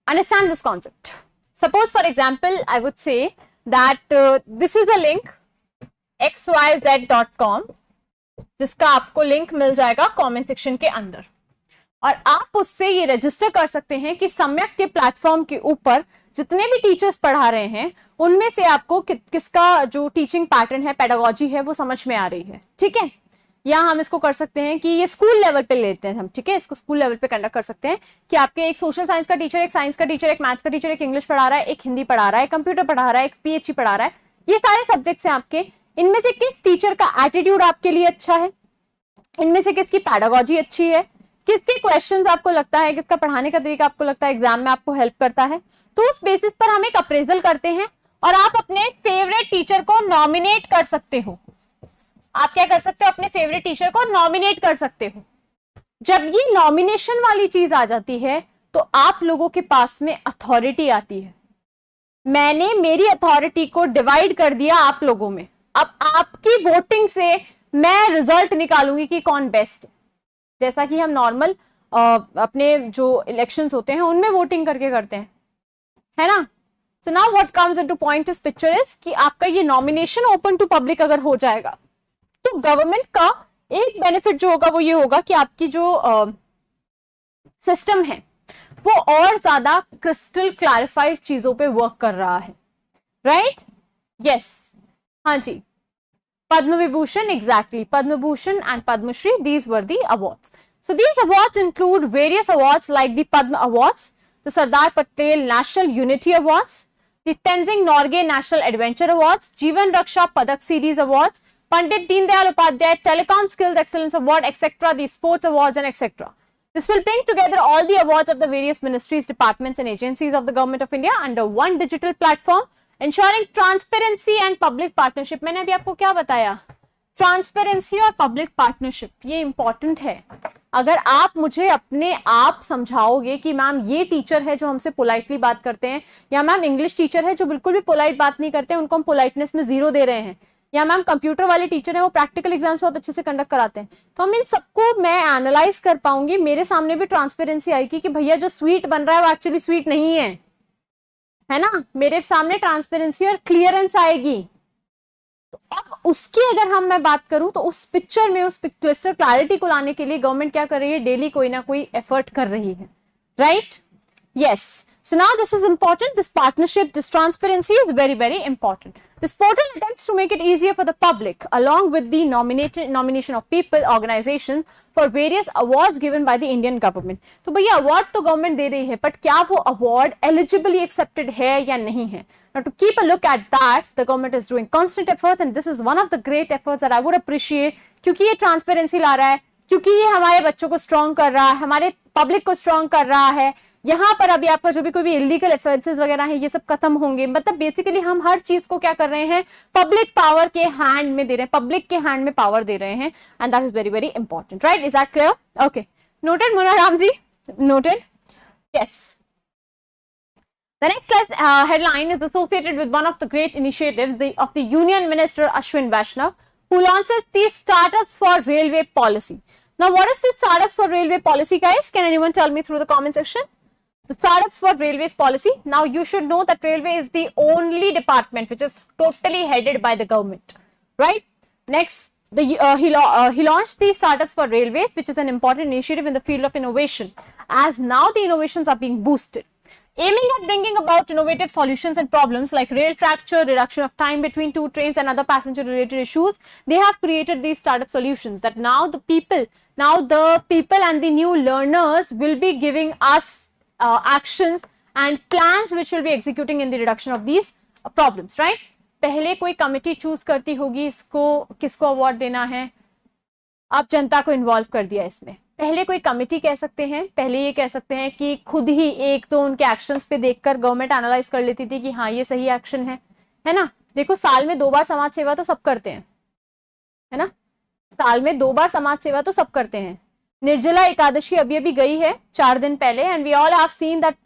Understand this concept. Suppose for example I would say that this is a link xyz.com, जिसका आपको लिंक मिल जाएगा कमेंट सेक्शन के अंदर. और आप उससे ये रजिस्टर कर सकते हैं कि सम्यक के प्लेटफॉर्म के ऊपर जितने भी टीचर्स पढ़ा रहे हैं उनमें से आपको किसका जो टीचिंग पैटर्न है, पेडागोजी है, वो समझ में आ रही है। ठीक है, या हम इसको कर सकते हैं कि ये स्कूल लेवल पे लेते हैं हम, ठीक है, इसको स्कूल लेवल पे कंडक्ट कर सकते हैं कि आपके एक सोशल साइंस का टीचर, एक साइंस का टीचर, एक मैथ्स का टीचर, एक इंग्लिश पढ़ा रहा है, एक हिंदी पढ़ा रहा है, कंप्यूटर पढ़ा रहा है, एक पीएचई पढ़ा रहा है, ये सारे सब्जेक्ट्स हैं आपके। इनमें से किस टीचर का एटीट्यूड आपके लिए अच्छा है, इनमें से किसकी पैडागोजी अच्छी है, किसके क्वेश्चंस आपको लगता है, किसका पढ़ाने का तरीका आपको लगता है एग्जाम में आपको हेल्प करता है, तो उस बेसिस पर हम एक अप्रेजल करते हैं और आप अपने फेवरेट टीचर को नॉमिनेट कर सकते हो। आप क्या कर सकते हो, अपने फेवरेट टीचर को नॉमिनेट कर सकते हो। जब ये नॉमिनेशन वाली चीज आ जाती है तो आप लोगों के पास में अथॉरिटी आती है। मैंने मेरी अथॉरिटी को डिवाइड कर दिया आप लोगों में। अब आपकी वोटिंग से मैं रिजल्ट निकालूंगी कि कौन बेस्ट है, जैसा कि हम नॉर्मल अपने जो इलेक्शंस होते हैं उनमें वोटिंग करके करते हैं, है ना। So now what comes into point is picture is कि आपका ये नॉमिनेशन ओपन टू पब्लिक अगर हो जाएगा तो गवर्नमेंट का एक बेनिफिट जो होगा वो ये होगा कि आपकी जो सिस्टम है वो और ज्यादा क्रिस्टल क्लैरिफाइड चीजों पे वर्क कर रहा है, राइट। यस, हाँ जी, Padma Vibhushan, exactly, Padma Bhushan and Padmashri, these were the awards. So these awards include various awards like the Padma Awards, the Sardar Patel National Unity Awards, the Tenzing Norgay National Adventure Awards, Jeevan Raksha Padak Series Awards, Pandit Deen Dayal Upadhyay Telecom Skills Excellence Award, etc., the Sports Awards and etc. This will bring together all the awards of the various ministries, departments and agencies of the Government of India under one digital platform, ensuring transparency and public partnership. मैंने अभी आपको क्या बताया, transparency और public partnership, ये important है। अगर आप मुझे अपने आप समझाओगे कि मैम ये टीचर है जो हमसे पोलाइटली बात करते हैं, या मैम इंग्लिश टीचर है जो बिल्कुल भी पोलाइट बात नहीं करते हैं, उनको हम पोलाइटनेस में 0 दे रहे हैं, या मैम कंप्यूटर वाले टीचर है वो प्रैक्टिकल एग्जाम्स बहुत अच्छे से कंडक्ट कराते हैं, तो हम इन सबको मैं एनालाइज कर पाऊंगी, मेरे सामने भी ट्रांसपेरेंसी आएगी कि भैया जो स्वीट बन रहा है वो एक्चुअली स्वीट नहीं है ना, मेरे सामने ट्रांसपेरेंसी और क्लियरेंस आएगी। तो अब उसकी अगर मैं बात करूं तो उस पिक्चर में उस क्लिस्टर क्लैरिटी को लाने के लिए गवर्नमेंट क्या कर रही है, डेली कोई ना कोई एफर्ट कर रही है, right. Yes. So now this is important. This partnership, this transparency is very, very important. This portal attempts to make it easier for the public, along with the nomination of people, organizations for various awards given by the Indian government. तो भैया award तो government दे रही है, but क्या वो award eligibly accepted है या नहीं है? Now to keep a look at that, the government is doing constant efforts, and this is one of the great efforts that I would appreciate, क्योंकि ये transparency ला रहा है, क्योंकि ये हमारे बच्चों को strong कर रहा है, हमारे public को strong कर रहा है। यहाँ पर अभी आपका जो भी कोई भी इलीगल ऑफेंसेस वगैरह है ये सब खत्म होंगे। मतलब बेसिकली हम हर चीज को क्या कर रहे हैं, पब्लिक पावर के हैंड में दे रहे हैं, पब्लिक के हैंड में पावर दे रहे हैं, and that is very very important, right. Is that clear? Okay, noted Munaram ji, noted. Yes, the next headline is associated with one of the great initiatives of the Union Minister Ashwin Vaishnav, who launches the Startups for Railway Policy. Now what is the Startups for Railway Policy, guys? Can anyone tell me through the comment section? The Startups for Railways policy. Now you should know that railway is the only department which is totally headed by the government, right? Next, he launched the Startups for Railways, which is an important initiative in the field of innovation, as now the innovations are being boosted. Aiming at bringing about innovative solutions and problems like rail fracture, reduction of time between two trains and other passenger related issues, they have created these startup solutions that now the people and the new learners will be giving us actions and plans which will be executing in the reduction of these problems, right? पहले कोई committee choose करती होगी इसको किसको award देना है, अब जनता को इन्वॉल्व कर दिया इसमें। पहले कोई कमिटी कह सकते हैं, पहले ये कह सकते हैं कि खुद ही एक तो उनके एक्शंस पे देखकर गवर्नमेंट एनालाइज कर लेती थी कि हाँ ये सही एक्शन है ना। देखो साल में 2 बार समाज सेवा तो सब करते हैं, है ना, साल में 2 बार समाज सेवा तो सब करते हैं। निर्जला एकादशी अभी गई है 4 दिन पहले, and we all have seen that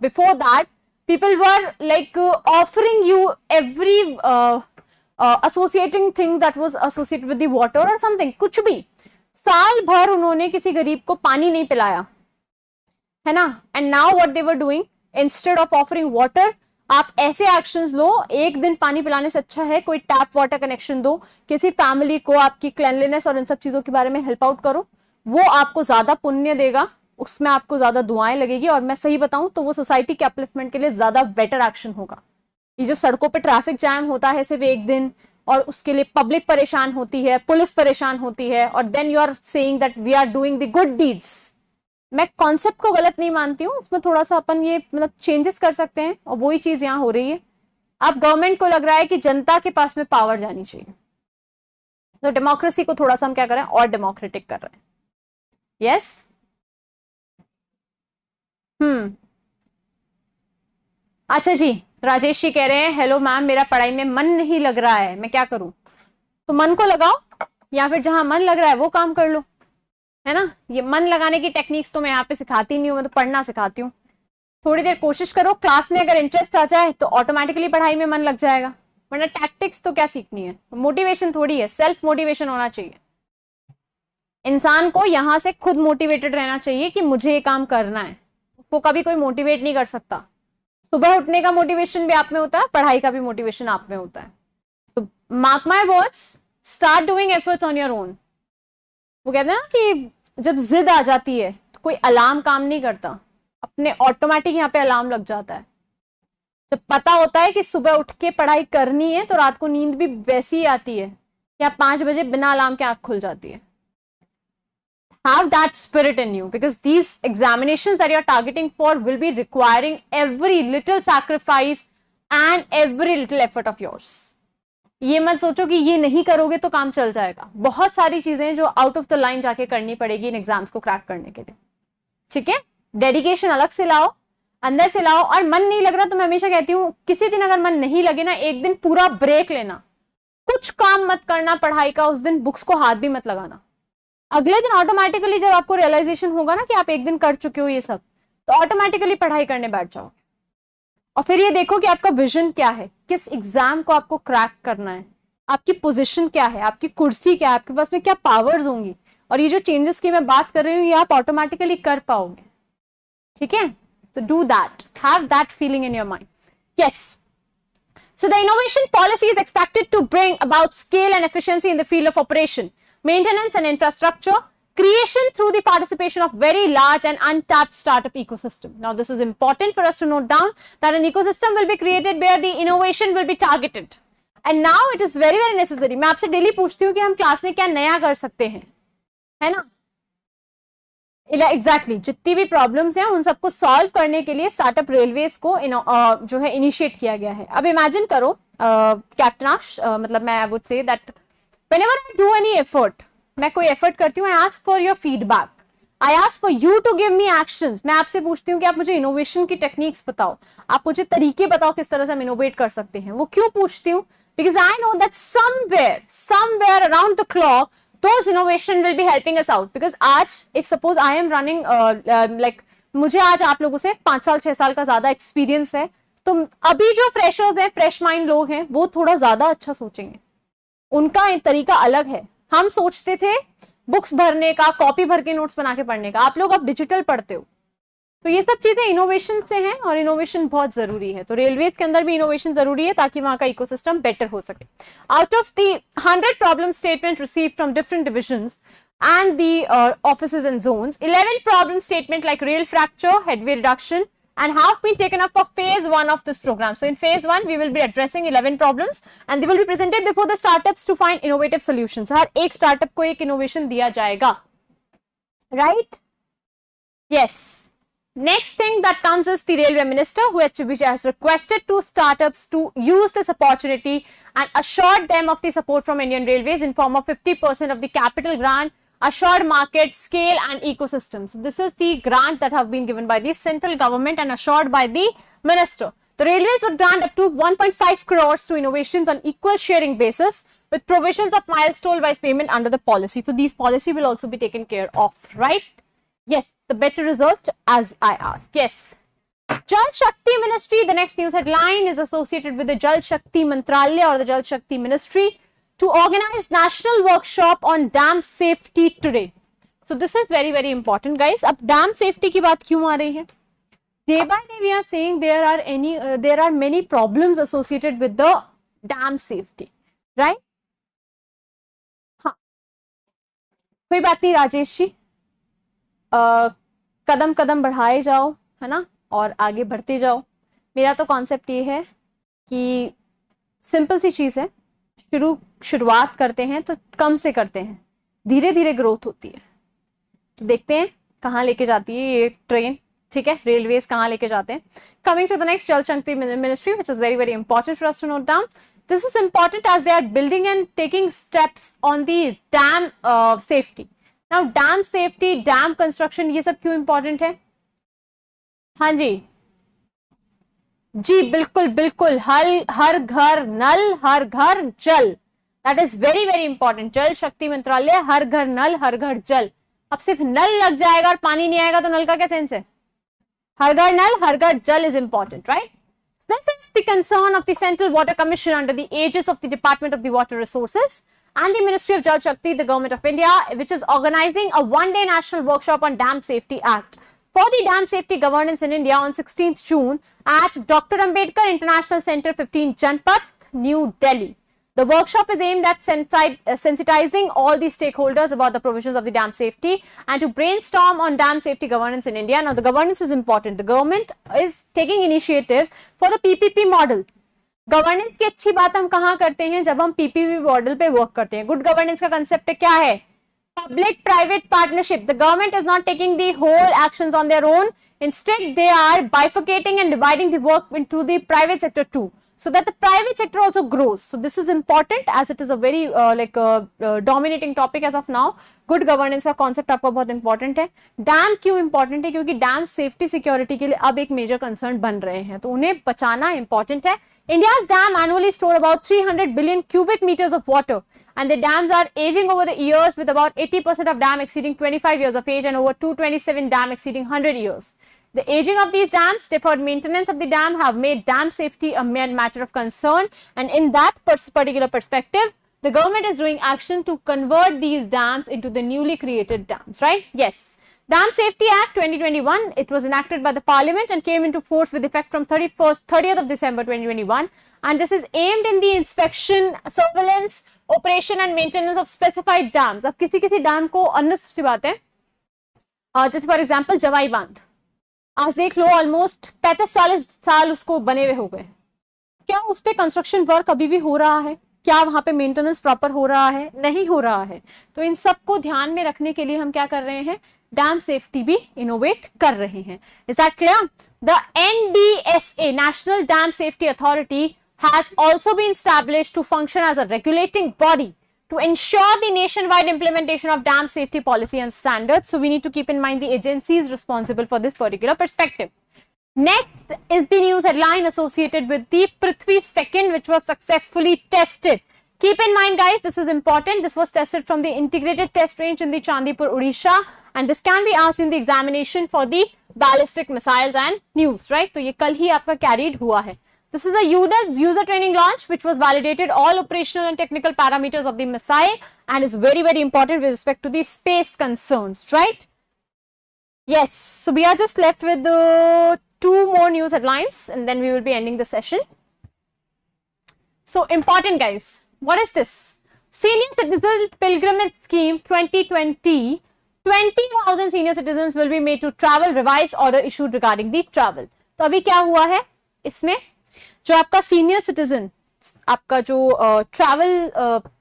before that people were like offering you every associating thing that was associated with the water or something, कुछ भी। साल भर उन्होंने किसी गरीब को पानी नहीं पिलाया, है ना। And now what they were doing, instead of offering water, आप ऐसे एक्शंस लो, एक दिन पानी पिलाने से अच्छा है कोई टैप वाटर कनेक्शन दो, किसी फैमिली को आपकी क्लेanलीनेस और इन सब चीजों के बारे में हेल्प आउट करो, वो आपको ज्यादा पुण्य देगा, उसमें आपको ज्यादा दुआएं लगेगी, और मैं सही बताऊं तो वो सोसाइटी के अपलिफ्टमेंट के लिए ज्यादा बेटर एक्शन होगा। ये जो सड़कों पे ट्रैफिक जैम होता है सिर्फ एक दिन, और उसके लिए पब्लिक परेशान होती है, पुलिस परेशान होती है, और then you are saying that we are doing the good deeds. मैं कॉन्सेप्ट को गलत नहीं मानती हूँ, इसमें थोड़ा सा अपन ये मतलब चेंजेस कर सकते हैं, और वही चीज यहाँ हो रही है। अब गवर्नमेंट को लग रहा है कि जनता के पास में पावर जानी चाहिए, तो डेमोक्रेसी को थोड़ा सा हम क्या कर रहे हैं, और डेमोक्रेटिक कर रहे हैं। यस अच्छा जी, राजेश जी कह रहे हैं हेलो मैम, मेरा पढ़ाई में मन नहीं लग रहा है, मैं क्या करूं? तो मन को लगाओ, या फिर जहां मन लग रहा है वो काम कर लो, है ना। ये मन लगाने की टेक्निक्स तो मैं यहाँ पे सिखाती नहीं हूँ, मैं तो पढ़ना सिखाती हूँ। थोड़ी देर कोशिश करो, क्लास में अगर इंटरेस्ट आ जाए तो ऑटोमेटिकली पढ़ाई में मन लग जाएगा, वरना टैक्टिक्स तो क्या सीखनी है, मोटिवेशन थोड़ी है, सेल्फ मोटिवेशन होना चाहिए। इंसान को यहां से खुद मोटिवेटेड रहना चाहिए कि मुझे ये काम करना है, उसको कभी कोई मोटिवेट नहीं कर सकता। सुबह उठने का मोटिवेशन भी आप में होता है, पढ़ाई का भी मोटिवेशन आप में होता है। So mark my words, start doing efforts on your own. वो कहते हैं ना कि जब जिद आ जाती है तो कोई अलार्म काम नहीं करता, अपने ऑटोमेटिक यहाँ पे अलार्म लग जाता है। जब पता होता है कि सुबह उठ के पढ़ाई करनी है तो रात को नींद भी वैसी ही आती है, या 5 बजे बिना अलार्म के आंख खुल जाती है। Have that spirit in you, because these examinations that you are targeting for will be requiring every little sacrifice and every little effort of yours. ये मत सोचो कि ये नहीं करोगे तो काम चल जाएगा, बहुत सारी चीजें जो आउट ऑफ द लाइन जाके करनी पड़ेगी इन एग्जाम्स को क्रैक करने के लिए। ठीक है, डेडिकेशन अलग से लाओ, अंदर से लाओ। और मन नहीं लग रहा तो मैं हमेशा कहती हूँ किसी दिन अगर मन नहीं लगे ना, एक दिन पूरा ब्रेक लेना, कुछ काम मत करना पढ़ाई का, उस दिन बुक्स को हाथ भी मत लगाना। अगले दिन ऑटोमेटिकली जब आपको रियलाइजेशन होगा ना कि आप एक दिन कर चुके हो ये सब, तो ऑटोमेटिकली पढ़ाई करने बैठ जाओगे। और फिर ये देखो कि आपका विजन क्या है, किस एग्जाम को आपको क्रैक करना है, आपकी पोजीशन क्या है, आपकी कुर्सी क्या है, आपके पास में क्या पावर्स होंगी, और ये जो चेंजेस की मैं बात कर रही हूँ ये आप ऑटोमेटिकली कर पाओगे। ठीक है, तो do that, have that feeling in your mind. Yes, so the innovation policy is expected to bring about scale and efficiency in the field of operation, maintenance and infrastructure creation through the participation of very large and untapped startup ecosystem. Now this is important for us to note down that an ecosystem will be created where the innovation will be targeted, and now it is very very necessary. मैं आपसे daily पूछती हूँ कि हम class में क्या नया कर सकते हैं, है ना। एग्जैक्टली जितनी भी प्रॉब्लम्स हैं उन सबको सॉल्व करने के लिए स्टार्टअप रेलवेज को जो है इनिशिएट किया गया है। अब इमेजिन करो कैप्टन मतलब मैं I would say that whenever I do any effort, मैं कोई एफर्ट करती हूँ, I ask for your feedback, I ask for you to give me actions. मैं आपसे पूछती हूँ कि आप मुझे इनोवेशन की टेक्निक्स बताओ, आप मुझे तरीके बताओ किस तरह से हम इनोवेट कर सकते हैं। वो क्यों पूछती हूँ? Because I know that somewhere around the clock those innovation will be helping us out. Because आज if suppose I am running like मुझे आज आप लोगों से 5 साल 6 साल का ज्यादा एक्सपीरियंस है, तो अभी जो फ्रेशर्स हैं, फ्रेश माइंड लोग हैं, वो थोड़ा ज्यादा अच्छा सोचेंगे, उनका एक तरीका अलग है। हम सोचते थे बुक्स भरने का, कॉपी भर के नोट्स बना के पढ़ने का, आप लोग अब डिजिटल पढ़ते हो, तो ये सब चीजें इनोवेशन से हैं, और इनोवेशन बहुत जरूरी है। तो रेलवेज के अंदर भी इनोवेशन जरूरी है ताकि वहां का इकोसिस्टम बेटर हो सके। Out of the 100 problem statement received from different divisions and the offices and zones, 11 problem statement like rail fracture, headway reduction and have been taken up for phase 1 of this program. So in phase 1 we will be addressing 11 problems and they will be presented before the startups to find innovative solutions. हर एक startup को एक innovation दिया जाएगा, right? Yes. Next thing that comes is the railway minister which has requested to startups to use this opportunity and assured them of the support from Indian Railways in form of 50% of the capital grant, assured market, scale and ecosystem. So this is the grant that have been given by the central government and assured by the minister. The railways would grant up to 1.5 crores to innovations on equal sharing basis with provisions of milestone wise payment under the policy. So these policy will also be taken care of, right? Yes, the better result as I ask. Yes. Jal Shakti Ministry, the next news headline is associated with the Jal Shakti Mantralaya or the Jal Shakti Ministry to organize national workshop on dam safety today. So this is very very important, guys. अब dam safety की बात क्यों आ रही है? Day by day we are saying there are many problems associated with the dam safety, right? हाँ, कोई बात नहीं राजेश जी, कदम कदम बढ़ाए जाओ, है ना, और आगे बढ़ते जाओ। मेरा तो कॉन्सेप्ट ये है कि सिंपल सी चीज है, शुरुआत करते हैं तो कम से करते हैं, धीरे धीरे ग्रोथ होती है। तो देखते हैं कहाँ लेके जाती है ये ट्रेन, ठीक है, रेलवेज कहाँ लेके जाते हैं। Coming to the next, Jal Shakti ministry, which is very very important for us to note down. This is important as they are building and taking steps on the dam safety. Now dam safety, dam construction, ये सब क्यों important है? हाँ जी जी, बिल्कुल बिल्कुल, हर घर नल हर घर जल, that is very very important. जल शक्ति मंत्रालय, हर घर नल हर घर जल. अब सिर्फ नल लग जाएगा और पानी नहीं आएगा तो नल का क्या सेंस है? हर घर नल हर घर जल is important, right? This is the concern of the Central Water Commission under the aegis of the Department of the Water Resources and the Ministry of Jal Shakti, the Government of India, which is organizing a one-day national workshop on Dam Safety Act for the Dam Safety Governance in India on 16th June at Dr. Ambedkar International Center, 15 Janpath, New Delhi. The workshop is aimed at sensitizing all the stakeholders about the provisions of the dam safety and to brainstorm on dam safety governance in India. Now, the governance is important. The government is taking initiatives for the PPP model. Governance की अच्छी बात हम कहाँ करते हैं? जब हम PPP model पे वर्क करते हैं. Good governance का कंसेप्ट क्या है? Public private partnership. The government is not taking the whole actions on their own. Instead, they are bifurcating and dividing the work into the private sector too, so that the private sector also grows. So this is important as it is a very dominating topic as of now. Good governance का concept आपको बहुत important है. Dam क्यों important है? क्योंकि dam safety security के लिए अब एक मेजर कंसर्न बन रहे हैं, तो उन्हें बचाना important है. India's dam annually store about 300 billion cubic meters of water, and the dams are aging over the years, with about 80% of dam exceeding 25 years of age and over 227 dam exceeding 100 years. The aging of these dams, deferred maintenance of the dam have made dam safety a matter of concern, and in that particular perspective, the government is doing action to convert these dams into the newly created dams, right? Yes. Dam Safety Act 2021, it was enacted by the Parliament and came into force with effect from 30th of December 2021, and this is aimed in the inspection, surveillance, operation and maintenance of specified dams. अब किसी dam को unnecessary बात है, जैसे for example जवाई बांध, आज देख लो almost 35-40 साल उसको बने हुए हो गए. क्या उस पे कंस्ट्रक्शन वर्क अभी भी हो रहा है? क्या वहां पे मेंटेनेंस प्रॉपर हो रहा है? नहीं हो रहा है. तो इन सबको ध्यान में रखने के लिए हम क्या कर रहे हैं? डैम सेफ्टी भी इनोवेट कर रहे हैं. Is that clear? The NDSA, National Dam Safety Authority, has also been established to function as a regulating body to ensure the nationwide implementation of dam safety policy and standards. So we need to keep in mind the agencies responsible for this particular perspective. Next is the news headline associated with the Prithvi 2, which was successfully tested. Keep in mind, guys, this is important. This was tested from the integrated test range in the Chandipur, Odisha, and this can be asked in the examination for the ballistic missiles and news, right? तो ये कल ही आपका carried हुआ है. This is the user training launch, which was validated all operational and technical parameters of the missile and is very very important with respect to the space concerns, right? Yes, so we are just left with the 2 more news headlines and then we will be ending the session. So important, guys, what is this? Senior Citizen Pilgrimage Scheme 2020, 20,000 senior citizens will be made to travel, revised order issued regarding the travel. तो अभी क्या हुआ है इसमें? जो आपका senior citizen, आपका जो ट्रैवल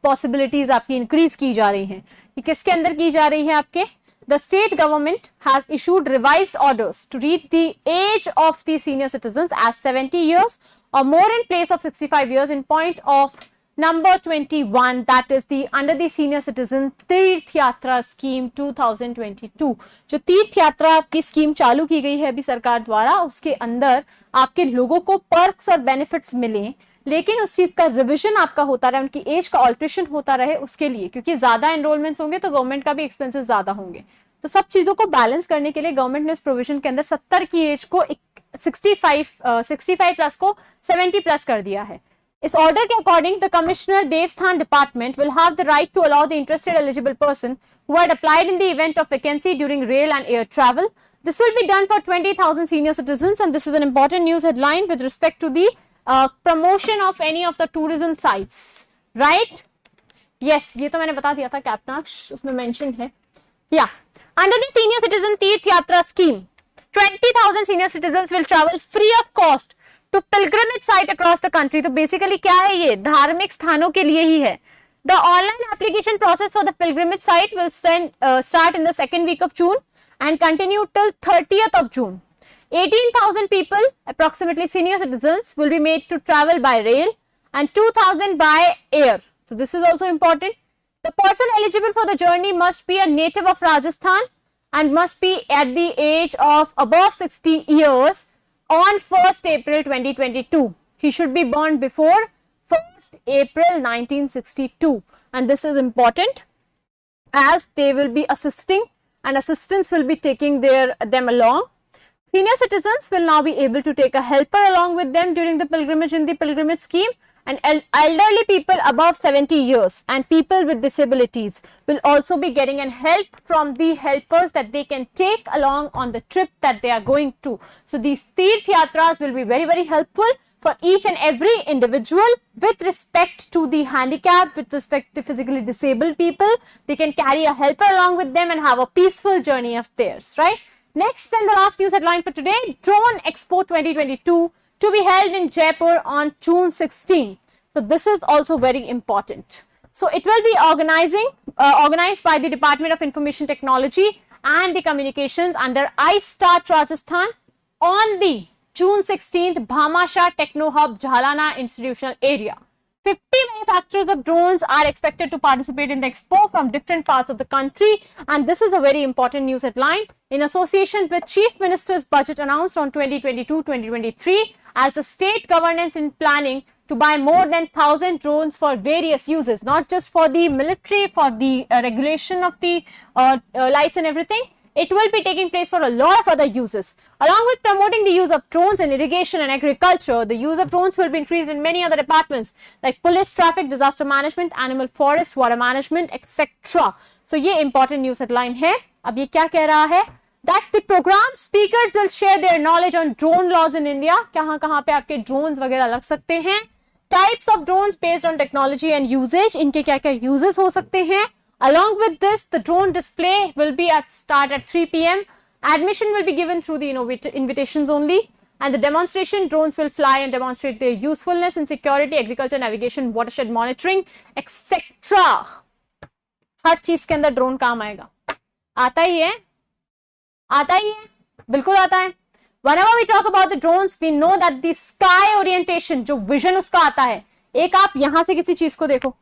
पॉसिबिलिटीज आपकी इंक्रीज की जा रही हैं, ये किसके अंदर की जा रही है आपके? The state government has issued revised orders to read the age of the senior citizens age 70 years or more in place of 65 years in point of number 21, that is the under the senior citizen तीर्थ यात्रा scheme 2022. जो तीर्थ यात्रा आपकी scheme चालू की गई है अभी सरकार द्वारा, उसके अंदर आपके लोगों को पर्क्स और बेनिफिट्स मिले, लेकिन उस चीज का रिविजन आपका होता रहे, उनकी एज का ऑल्ट्रेशन होता रहे उसके लिए, क्योंकि ज्यादा एनरोलमेंट्स होंगे तो गवर्नमेंट का भी एक्सपेंसेस ज्यादा होंगे. तो सब चीजों को बैलेंस करने के लिए गवर्नमेंट ने इस प्रोविजन के अंदर 70 की एज को 65 प्लस को 70 प्लस कर दिया है. इस ऑर्डर के according the commissioner Devasthan department will have the right to allow the interested eligible person who had applied in the event of vacancy during rail and air travel. This will be done for 20,000 senior citizens, and this is an important news headline with respect to the promotion of any of the tourism sites, right? Yes, ये तो मैंने बता दिया था, कैप्टनाक्ष उसमें mention है. Yeah, Under the Senior Citizen Tirth Yatra scheme, 20,000 senior citizens will travel free of cost to pilgrimage site across the country. तो basically क्या है ये? धार्मिक स्थानों के लिए ही है. The online application process for the pilgrimage site will start in the second week of June and continue till 30th of June. 18,000 people, approximately senior citizens, will be made to travel by rail and 2,000 by air. So this is also important. The person eligible for the journey must be a native of Rajasthan and must be at the age of above 60 years on 1st April 2022. He should be born before 1st April 1962, and this is important as they will be assisting and assistants will be taking them along. Senior citizens will now be able to take a helper along with them during the pilgrimage in the pilgrimage scheme, and elderly people above 70 years and people with disabilities will also be getting an help from the helpers that they can take along on the trip that they are going to. So these Tirth Yatras will be very, very helpful for each and every individual with respect to the handicap, with respect to physically disabled people. They can carry a helper along with them and have a peaceful journey of theirs, right? Next and the last news headline for today, Drone Expo 2022 to be held in Jaipur on June 16. So this is also very important. So it will be organized by the Department of Information Technology and the Communications under iStart Rajasthan on the June 16th, Bhamasha Techno Hub, Jhalana Institutional Area. 50 manufacturers of drones are expected to participate in the expo from different parts of the country, and this is a very important news headline. In association with Chief Minister's budget announced on 2022-2023 as the state governance in planning to buy more than 1,000 drones for various uses, not just for the military, for the regulation of the lights and everything. It will be taking place for a lot of other uses. Along with promoting the use of drones in irrigation and agriculture, the use of drones will be increased in many other departments like police, traffic, disaster management, animal forest, water management, etc. So ये important news headline है. अब ये क्या कह रहा है? That the program speakers will share their knowledge on drone laws in India. कहाँ पे आपके drones वगैरह लग सकते हैं? Types of drones based on technology and usage. इनके क्या uses हो सकते हैं? Along with this, the drone display will be start at 3 p.m. Admission will be given through the invitations only, and the demonstration drones will fly and demonstrate their usefulness in security, agriculture, navigation, watershed monitoring, etc. हर चीज के अंदर drone काम आएगा. आता ही है, बिल्कुल आता है. Whenever we talk about the drones, we know that the sky orientation, जो vision उसका आता है, एक आप यहां से किसी चीज को देखो,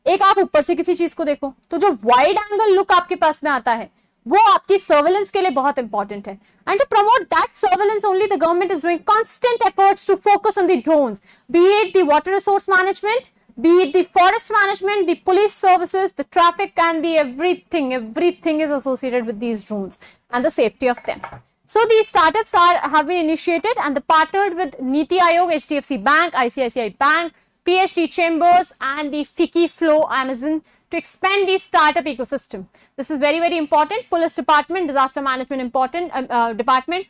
एक आप ऊपर से किसी चीज को देखो, तो जो वाइड एंगल लुक आपके पास में आता है वो आपकी सर्वेलेंस के लिए बहुत इंपॉर्टेंट है. And to promote that surveillance only the government is doing constant efforts to focus on the drones, be it the water resource management, be it the forest management, the police services, the traffic, and the everything is associated with these drones and the safety of them. So these startups have been initiated and they partnered with Niti Aayog, HDFC Bank, ICICI Bank, PhD Chambers, and the FICCI Flow Amazon to expand the startup ecosystem. This is very, very important. Police department, disaster management department,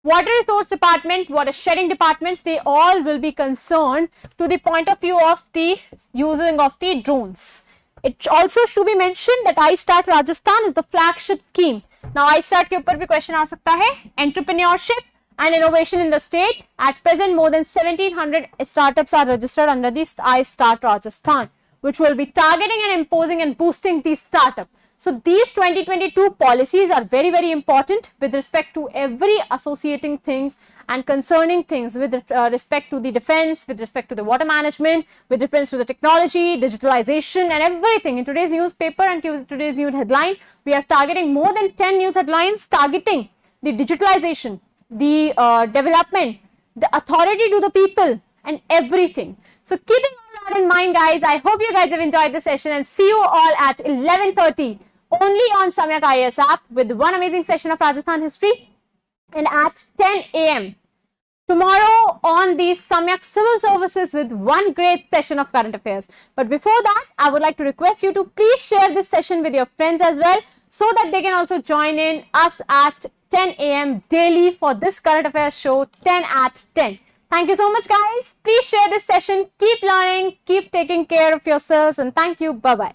water resource department, water shedding departments, they all will be concerned to the point of view of the using of the drones. It also should be mentioned that iStart Rajasthan is the flagship scheme. Now iStart के ऊपर भी question आ सकता है. Entrepreneurship and innovation in the state. At present, more than 1,700 startups are registered under this iStart Rajasthan, which will be targeting and imposing and boosting these startups. So these 2022 policies are very, very important with respect to every associating things and concerning things with respect to the defense, with respect to the water management, with reference to the technology, digitalization, and everything. In today's newspaper and today's news headline, we are targeting more than 10 news headlines targeting the digitalization, the development, the authority to the people, and everything. So keeping all that in mind, guys, I hope you guys have enjoyed the session and see you all at 11:30 only on Samyak IAS app with one amazing session of Rajasthan history, and at 10 a.m. tomorrow on the Samyak Civil Services with one great session of current affairs. But before that, I would like to request you to please share this session with your friends as well so that they can also join in us at 10 a.m. daily for this current affairs show 10 at 10. Thank you so much, guys. Please share this session. Keep learning, keep taking care of yourselves, and thank you. Bye-bye.